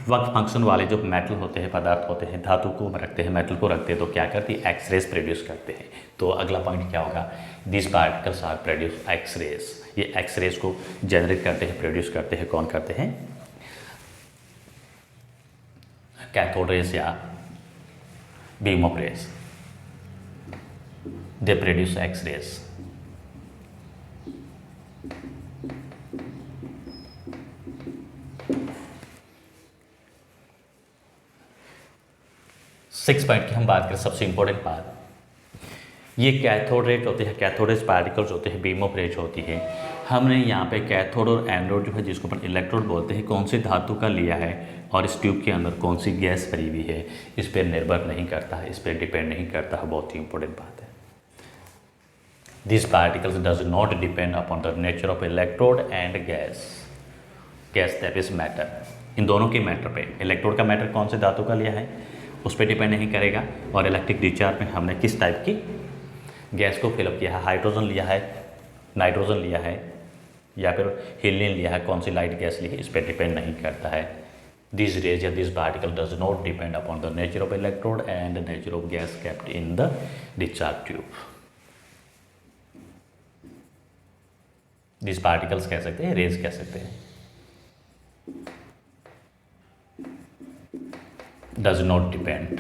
Speaker 1: वर्क फंक्शन वाले जो मेटल होते हैं, पदार्थ होते हैं, धातु को रखते हैं, मेटल को रखते हैं, तो क्या करती है, एक्सरेज प्रोड्यूस करते हैं। तो अगला पॉइंट क्या होगा, this particles are produce x rays. ये एक्सरेज को जनरेट करते हैं, प्रोड्यूस करते हैं, कौन करते हैं, कैथोड रेज या beam of rays, they produce x rays. Six point की हम बात करें, सबसे इंपॉर्टेंट बात, ये कैथोड रेज होते हैं, कैथोड रेज पार्टिकल्स होते हैं, बीम ऑफ रेज होती है। हमने यहाँ पे कैथोड और एनोड जो है, जिसको अपन इलेक्ट्रोड बोलते हैं, कौन सी धातु का लिया है और इस ट्यूब के अंदर कौन सी गैस भरी हुई है, इस पर निर्भर नहीं करता है, इस पर डिपेंड नहीं करता है। बहुत ही इंपॉर्टेंट बात है। This particles does not depend upon the nature of electrode and gas, gas that is matter. इन दोनों के मैटर पे, इलेक्ट्रोड का मैटर कौन से धातु का लिया है उस पर डिपेंड नहीं करेगा, और इलेक्ट्रिक डिस्चार्ज में हमने किस टाइप की गैस को फिलअप किया है, हाइड्रोजन लिया है, नाइट्रोजन लिया है, या फिर हीलियम लिया है, कौन सी लाइट गैस ली है, इस पर डिपेंड नहीं करता है। दिस रेज या this particle does not depend upon the nature of electrode and the nature of gas kept in the discharge tube. This particles कह सकते हैं, रेज कह सकते हैं। Does not depend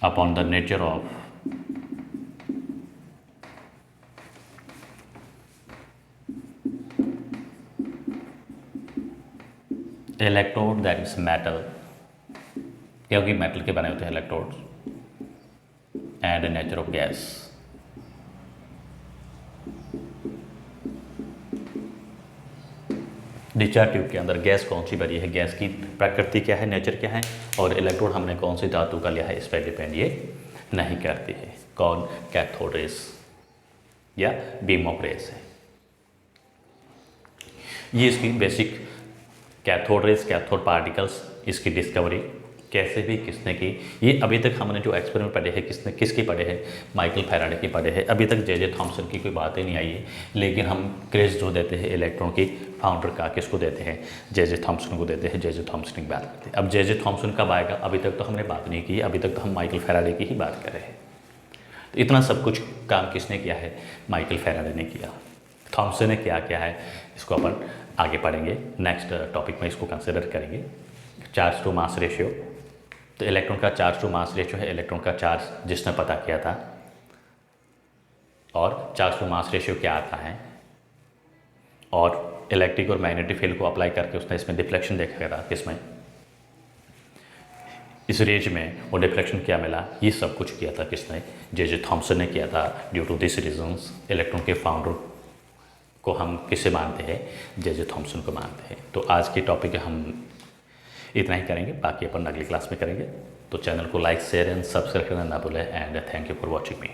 Speaker 1: upon the nature of electrode that is metal, क्योंकि metal के बने होते हैं electrode, and nature of gas. Discharge tube के अंदर गैस कौन सी भरी है, गैस की प्रकृति क्या है, नेचर क्या है, और इलेक्ट्रोड हमने कौन सी धातु का लिया है, इस पर डिपेंड ये नहीं करती है। कौन, कैथोड रेज या बीम ऑफ रेज है। ये इसकी basic cathode rays, cathode particles, इसकी डिस्कवरी कैसे भी किसने की, ये अभी तक हमने जो एक्सपेरिमेंट पढ़े हैं, किसकी पढ़े हैं, माइकल फैराडे की पढ़े हैं। अभी तक जे थॉमसन की कोई बात ही नहीं आई है, लेकिन हम क्रेज जो देते हैं इलेक्ट्रॉन की फाउंडर का, किसको देते हैं, जे थॉमसन को देते हैं, जे थॉमसन की बात करते हैं। अब जे थॉमसन कब आएगा, अभी तक तो हमने बात नहीं की, अभी तक तो हम माइकल फैराडे की ही बात कर रहे हैं। तो इतना सब कुछ काम किसने किया है, माइकल फैराडे ने किया। थॉमसन ने क्या किया है, इसको अपन आगे पढ़ेंगे, नेक्स्ट टॉपिक में इसको कंसिडर करेंगे। चार्ज टू मास रेशियो, तो इलेक्ट्रॉन का चार्ज टू मास रेशियो है, इलेक्ट्रॉन का चार्ज जिसने पता किया था, और चार्ज टू मास रेशियो क्या आता है, और इलेक्ट्रिक और मैग्नेटिक फील्ड को अप्लाई करके उसने इसमें डिफ्लेक्शन देखा था, किसमें, इस रेंज में, वो डिफ्लेक्शन क्या मिला, ये सब कुछ किया था किसने, जे थॉमसन ने किया था। Due to this reasons electron के फाउंडर को हम किसे मानते हैं, जे थॉमसन को मानते हैं। तो आज के टॉपिक हम इतना ही करेंगे, बाकी अपन अगली क्लास में करेंगे। तो चैनल को लाइक, शेयर एंड सब्सक्राइब करना ना भूलें, and thank you for watching me.